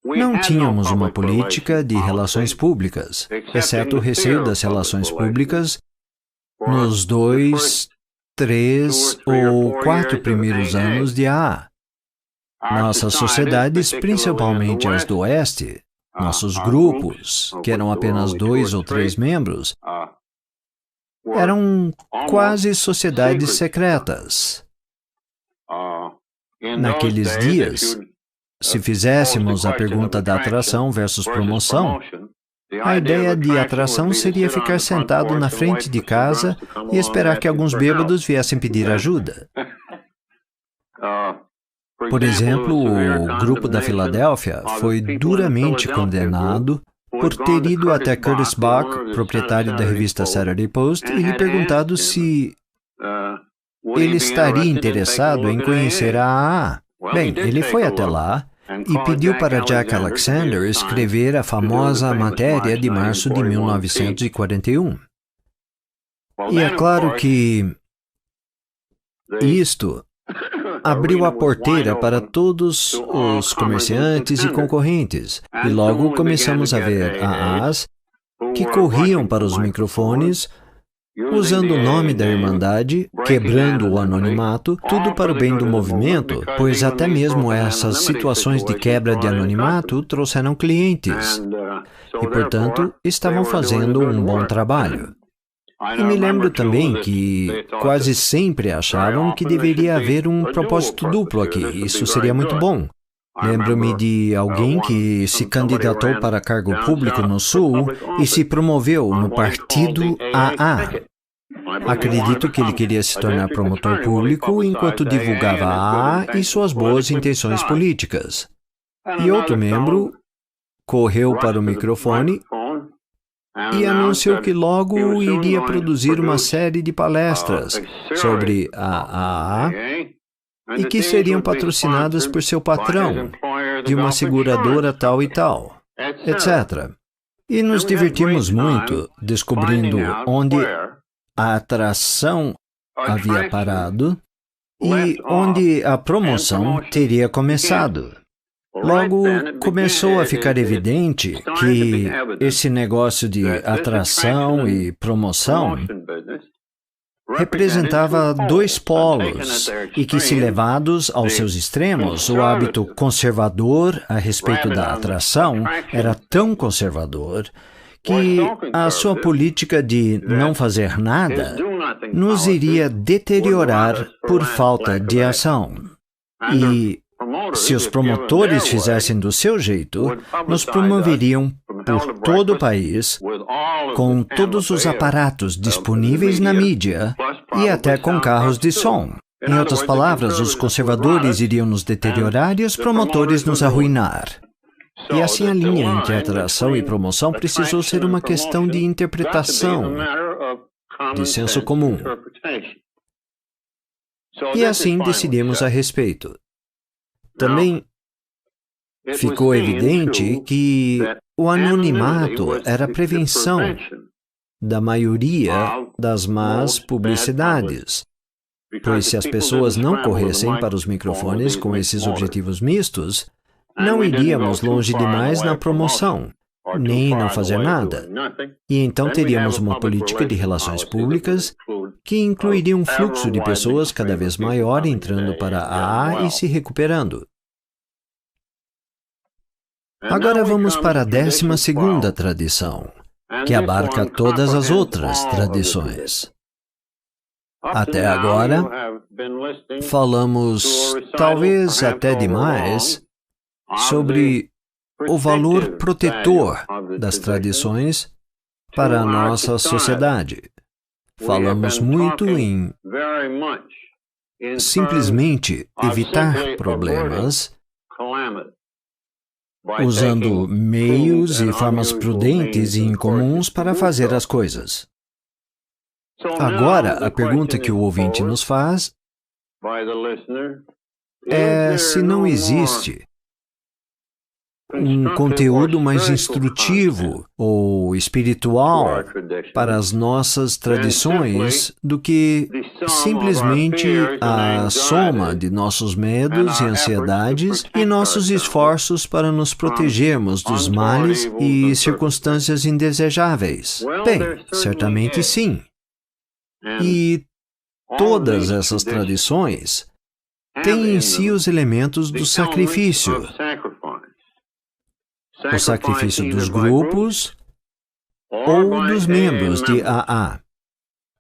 Speaker 1: Não tínhamos uma política de relações públicas, exceto o receio das relações públicas nos 2, 3 ou 4 primeiros anos de AA. Nossas sociedades, principalmente as do Oeste, nossos grupos, que eram apenas 2 ou 3 membros, eram quase sociedades secretas. Naqueles dias, se fizéssemos a pergunta da atração versus promoção, a ideia de atração seria ficar sentado na frente de casa e esperar que alguns bêbados viessem pedir ajuda. Por exemplo, o grupo da Filadélfia foi duramente condenado por ter ido até Curtis Bach, proprietário da revista Saturday Post, e lhe perguntado se ele estaria interessado em conhecer a AA. Bem, ele foi até lá e pediu para Jack Alexander escrever a famosa matéria de março de 1941. E é claro que isto abriu a porteira para todos os comerciantes e concorrentes, e logo começamos a ver AAs que corriam para os microfones, usando o nome da Irmandade, quebrando o anonimato, tudo para o bem do movimento, pois até mesmo essas situações de quebra de anonimato trouxeram clientes, e, portanto, estavam fazendo um bom trabalho. E me lembro também que quase sempre achavam que deveria haver um propósito duplo aqui, isso seria muito bom. Lembro-me de alguém que se candidatou para cargo público no Sul e se promoveu no partido AA. Acredito que ele queria se tornar promotor público enquanto divulgava a AA e suas boas intenções políticas. E outro membro correu para o microfone e anunciou que logo iria produzir uma série de palestras sobre a AA e que seriam patrocinadas por seu patrão, de uma seguradora tal e tal, etc. E nos divertimos muito descobrindo onde a atração havia parado e onde a promoção teria começado. Logo, começou a ficar evidente que esse negócio de atração e promoção representava dois polos e que, se levados aos seus extremos, o hábito conservador a respeito da atração era tão conservador que a sua política de não fazer nada nos iria deteriorar por falta de ação. E se os promotores fizessem do seu jeito, nos promoveriam por todo o país, com todos os aparatos disponíveis na mídia e até com carros de som. Em outras palavras, os conservadores iriam nos deteriorar e os promotores nos arruinar. E assim a linha entre atração e promoção precisou ser uma questão de interpretação, de senso comum. E assim decidimos a respeito. Também ficou evidente que o anonimato era a prevenção da maioria das más publicidades, pois se as pessoas não corressem para os microfones com esses objetivos mistos, não iríamos longe demais na promoção, nem não fazer nada. E então teríamos uma política de relações públicas que incluiria um fluxo de pessoas cada vez maior entrando para a AA e se recuperando. Agora vamos para a 12ª tradição, que abarca todas as outras tradições. Até agora, falamos, talvez até demais, sobre o valor protetor das tradições para a nossa sociedade. Falamos muito em simplesmente evitar problemas, usando meios e formas prudentes e incomuns para fazer as coisas. Agora, a pergunta que o ouvinte nos faz é se não existe um conteúdo mais instrutivo ou espiritual para as nossas tradições do que simplesmente a soma de nossos medos e ansiedades e nossos esforços para nos protegermos dos males e circunstâncias indesejáveis. Bem, certamente sim. E todas essas tradições têm em si os elementos do sacrifício. O sacrifício dos grupos ou dos membros de AA.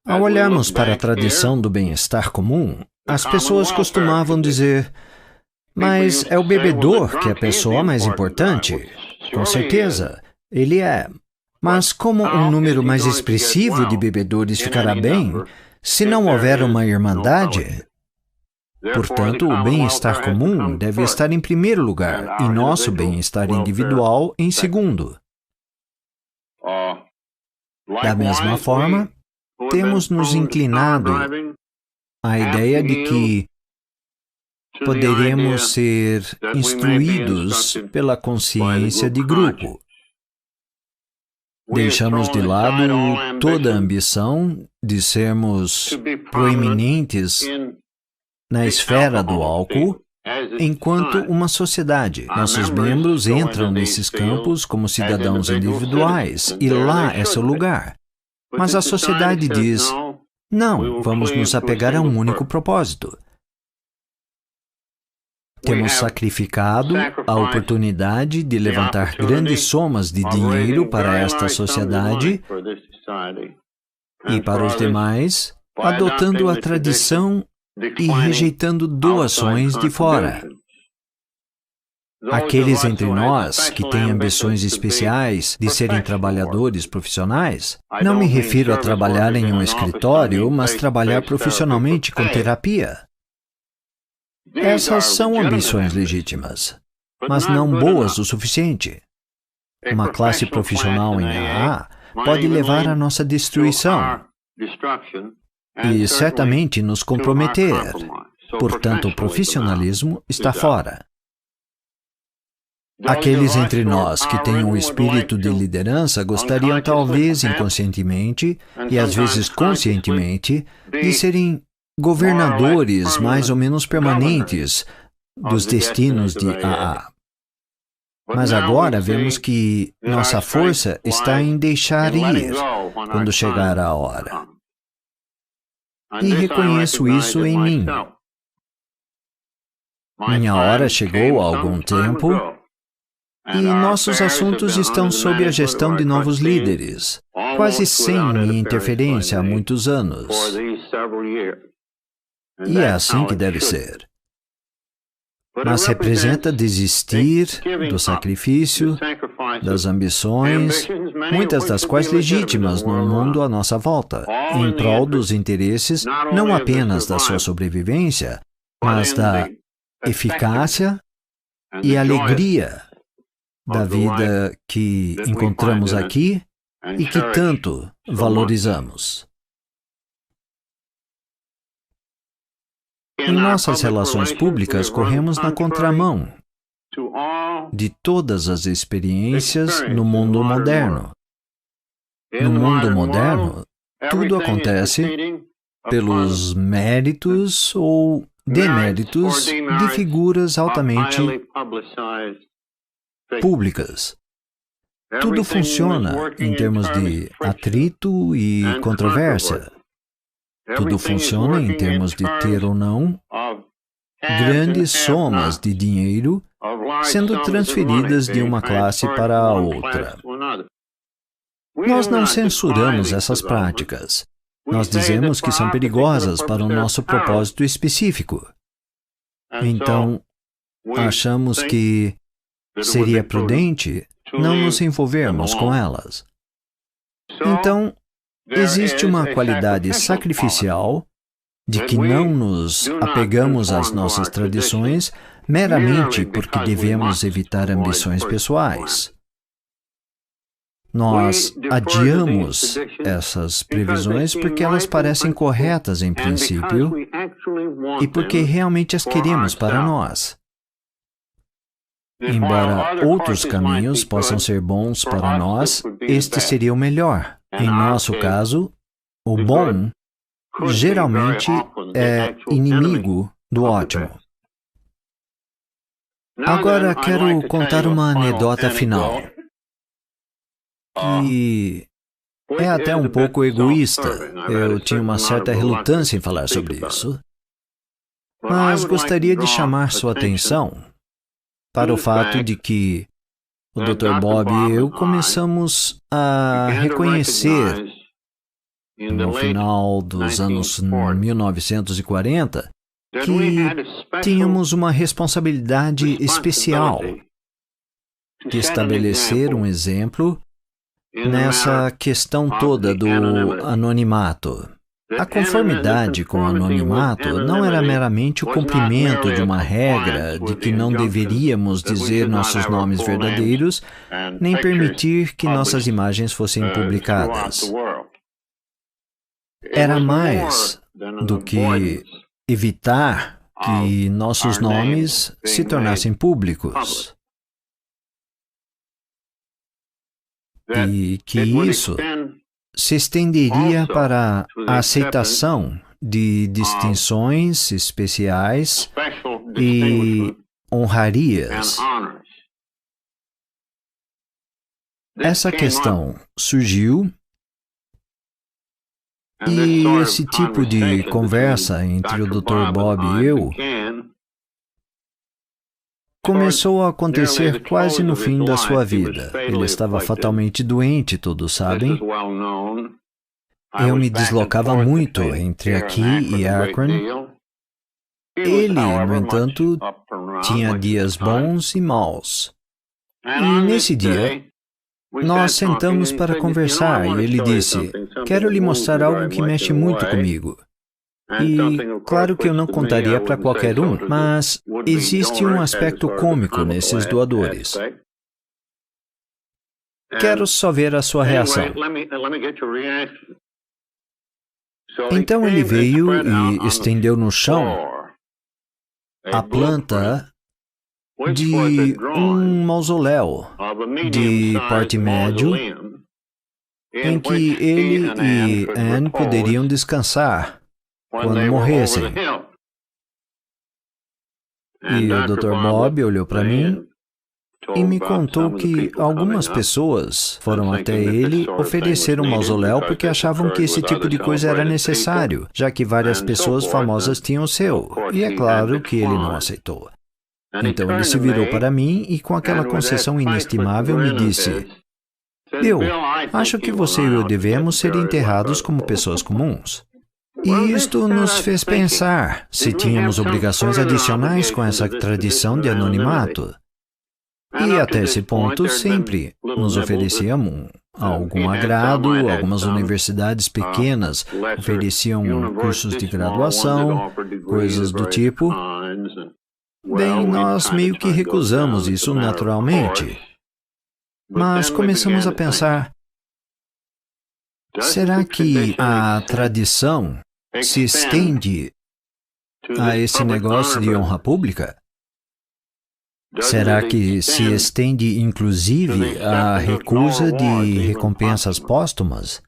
Speaker 1: Ao olharmos para a tradição do bem-estar comum, as pessoas costumavam dizer: mas é o bebedor que é a pessoa mais importante. Com certeza, ele é. Mas como um número mais expressivo de bebedores ficará bem se não houver uma irmandade? Portanto, o bem-estar comum deve estar em primeiro lugar e nosso bem-estar individual em segundo. Da mesma forma, temos nos inclinado à ideia de que poderemos ser instruídos pela consciência de grupo. Deixamos de lado toda a ambição de sermos proeminentes na esfera do álcool enquanto uma sociedade. Nossos membros entram nesses campos como cidadãos individuais e lá é seu lugar. Mas a sociedade diz: não, vamos nos apegar a um único propósito. Temos sacrificado a oportunidade de levantar grandes somas de dinheiro para esta sociedade e para os demais, adotando a tradição e rejeitando doações de fora. Aqueles entre nós que têm ambições especiais de serem trabalhadores profissionais, não me refiro a trabalhar em um escritório, mas trabalhar profissionalmente com terapia. Essas são ambições legítimas, mas não boas o suficiente. Uma classe profissional em AA pode levar à nossa destruição e certamente nos comprometer. Portanto, o profissionalismo está fora. Aqueles entre nós que têm um espírito de liderança gostariam talvez inconscientemente e às vezes conscientemente de serem governadores mais ou menos permanentes dos destinos de AA. Mas agora vemos que nossa força está em deixar ir quando chegar a hora. E reconheço isso em mim. Minha hora chegou há algum tempo e nossos assuntos estão sob a gestão de novos líderes, quase sem minha interferência há muitos anos. E é assim que deve ser. Mas representa desistir do sacrifício, das ambições, muitas das quais legítimas no mundo à nossa volta, em prol dos interesses não apenas da sua sobrevivência, mas da eficácia e alegria da vida que encontramos aqui e que tanto valorizamos. Em nossas relações públicas, corremos na contramão de todas as experiências no mundo moderno. No mundo moderno, tudo acontece pelos méritos ou deméritos de figuras altamente públicas. Tudo funciona em termos de atrito e controvérsia. Tudo funciona em termos de ter ou não grandes somas de dinheiro sendo transferidas de uma classe para a outra. Nós não censuramos essas práticas. Nós dizemos que são perigosas para o nosso propósito específico. Então, achamos que seria prudente não nos envolvermos com elas. Então, existe uma qualidade sacrificial de que não nos apegamos às nossas tradições meramente porque devemos evitar ambições pessoais. Nós adiamos essas previsões porque elas parecem corretas em princípio e porque realmente as queremos para nós. Embora outros caminhos possam ser bons para nós, este seria o melhor. Em nosso caso, o bom geralmente é inimigo do ótimo. Agora quero contar uma anedota final. E é até um pouco egoísta. Eu tinha uma certa relutância em falar sobre isso. Mas gostaria de chamar sua atenção para o fato de que o Dr. Bob e eu começamos a reconhecer, no final dos anos 1940, que tínhamos uma responsabilidade especial de estabelecer um exemplo nessa questão toda do anonimato. A conformidade com o anonimato não era meramente o cumprimento de uma regra de que não deveríamos dizer nossos nomes verdadeiros, nem permitir que nossas imagens fossem publicadas. Era mais do que evitar que nossos nomes se tornassem públicos. E que isso se estenderia para a aceitação de distinções especiais e honrarias. Essa questão surgiu e esse tipo de conversa entre o Dr. Bob e eu começou a acontecer quase no fim da sua vida. Ele estava fatalmente doente, todos sabem. Eu me deslocava muito entre aqui e Akron. Ele, no entanto, tinha dias bons e maus. E nesse dia, nós sentamos para conversar e ele disse: "Quero lhe mostrar algo que mexe muito comigo." E, claro que eu não contaria para qualquer um, mas existe um aspecto cômico nesses doadores. Quero só ver a sua reação. Então ele veio e estendeu no chão a planta de um mausoléu de porte médio em que ele e Anne poderiam descansar quando morressem. E o Dr. Bob olhou para mim e me contou que algumas pessoas foram até ele oferecer um mausoléu porque achavam que esse tipo de coisa era necessário, já que várias pessoas famosas tinham o seu. E é claro que ele não aceitou. Então ele se virou para mim e com aquela concessão inestimável me disse: "Bill, acho que você e eu devemos ser enterrados como pessoas comuns." E isto nos fez pensar se tínhamos obrigações adicionais com essa tradição de anonimato. E até esse ponto sempre nos ofereciam algum agrado, algumas universidades pequenas ofereciam cursos de graduação, coisas do tipo. Bem, nós meio que recusamos isso naturalmente. Mas começamos a pensar: será que a tradição se estende a esse negócio de honra pública? Será que se estende inclusive à recusa de recompensas póstumas?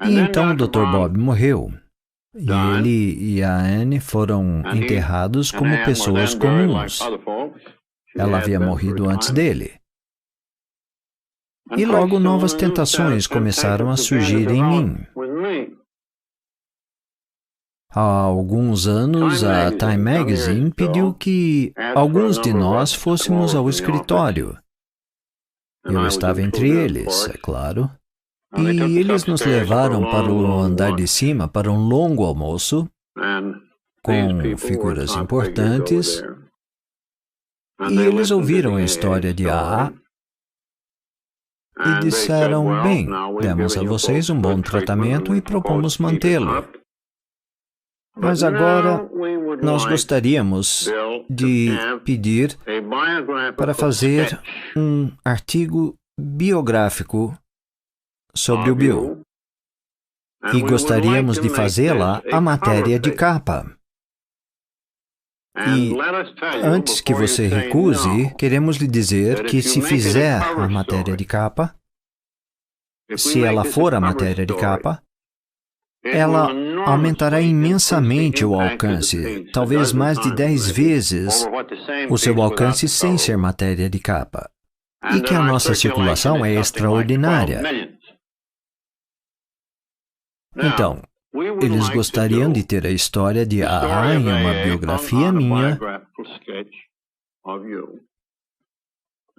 Speaker 1: E então o Dr. Bob morreu. E ele e a Anne foram enterrados como pessoas comuns. Ela havia morrido antes dele. E logo novas tentações começaram a surgir em mim. Há alguns anos, a Time Magazine pediu que alguns de nós fôssemos ao escritório. Eu estava entre eles, é claro. E eles nos levaram para o andar de cima para um longo almoço com figuras importantes. E eles ouviram a história de A.A. e disseram: "Bem, demos a vocês um bom tratamento e propomos mantê-lo. Mas agora nós gostaríamos de pedir para fazer um artigo biográfico sobre o Bill. E gostaríamos de fazê-la a matéria de capa. E antes que você recuse, queremos lhe dizer que se fizer a matéria de capa, se ela for a matéria de capa, ela aumentará imensamente o alcance, talvez mais de 10 vezes o seu alcance sem ser matéria de capa. E que a nossa circulação é extraordinária. Então, eles gostariam de ter a história de A.A. em uma biografia minha.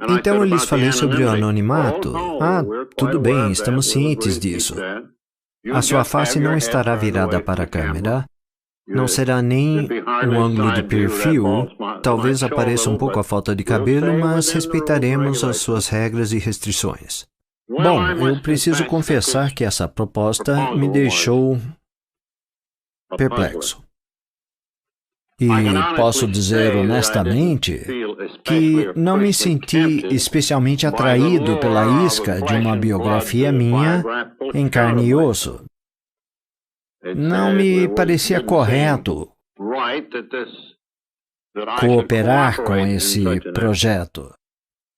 Speaker 1: Então eu lhes falei sobre o anonimato. Ah, tudo bem, estamos cientes disso. A sua face não estará virada para a câmera. Não será nem um ângulo de perfil, talvez apareça um pouco a falta de cabelo, mas respeitaremos as suas regras e restrições. Bom, eu preciso confessar que essa proposta me deixou perplexo. E posso dizer honestamente que não me senti especialmente atraído pela isca de uma biografia minha em carne e osso. Não me parecia correto cooperar com esse projeto.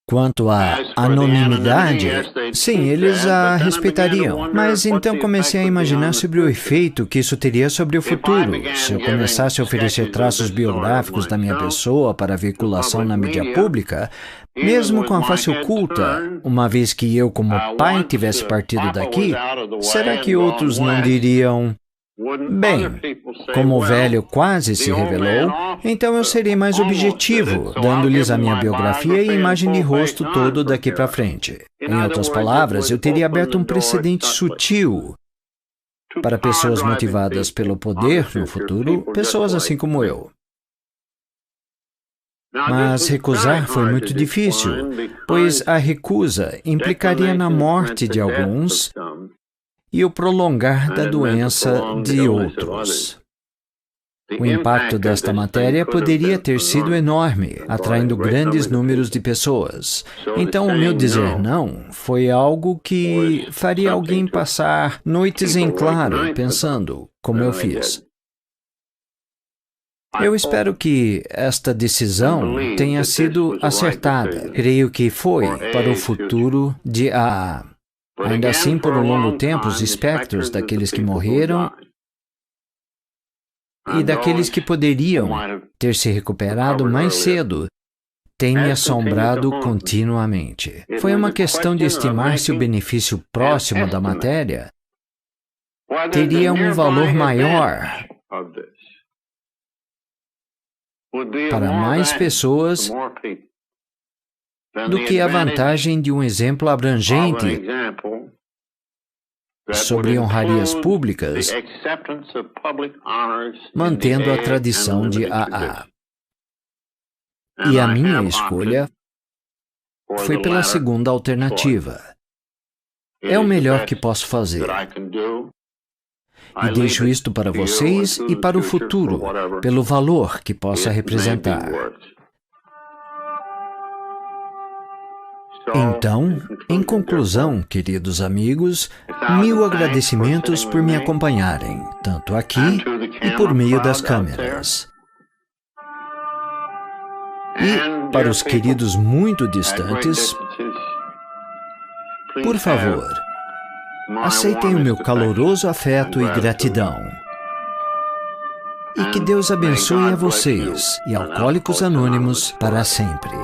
Speaker 1: Quanto à anonimidade, sim, eles a respeitariam. Mas então comecei a imaginar sobre o efeito que isso teria sobre o futuro. Se eu começasse a oferecer traços biográficos da minha pessoa para veiculação na mídia pública, mesmo com a face oculta, uma vez que eu como pai tivesse partido daqui, será que outros não diriam: bem, como o velho quase se revelou, então eu serei mais objetivo, dando-lhes a minha biografia e imagem de rosto todo daqui para frente. Em outras palavras, eu teria aberto um precedente sutil para pessoas motivadas pelo poder no futuro, pessoas assim como eu. Mas recusar foi muito difícil, pois a recusa implicaria na morte de alguns e o prolongar da doença de outros. O impacto desta matéria poderia ter sido enorme, atraindo grandes números de pessoas. Então, o meu dizer não foi algo que faria alguém passar noites em claro, pensando, como eu fiz. Eu espero que esta decisão tenha sido acertada. Creio que foi para o futuro de AA. Ainda assim, por um longo tempo, os espectros daqueles que morreram e daqueles que poderiam ter se recuperado mais cedo têm me assombrado continuamente. Foi uma questão de estimar se o benefício próximo da matéria teria um valor maior para mais pessoas do que a vantagem de um exemplo abrangente sobre honrarias públicas, mantendo a tradição de AA. E a minha escolha foi pela segunda alternativa. É o melhor que posso fazer. E deixo isto para vocês e para o futuro, pelo valor que possa representar. Então, em conclusão, queridos amigos, 1000 agradecimentos por me acompanharem, tanto aqui e por meio das câmeras. E, para os queridos muito distantes, por favor, aceitem o meu caloroso afeto e gratidão. E que Deus abençoe a vocês e Alcoólicos Anônimos para sempre.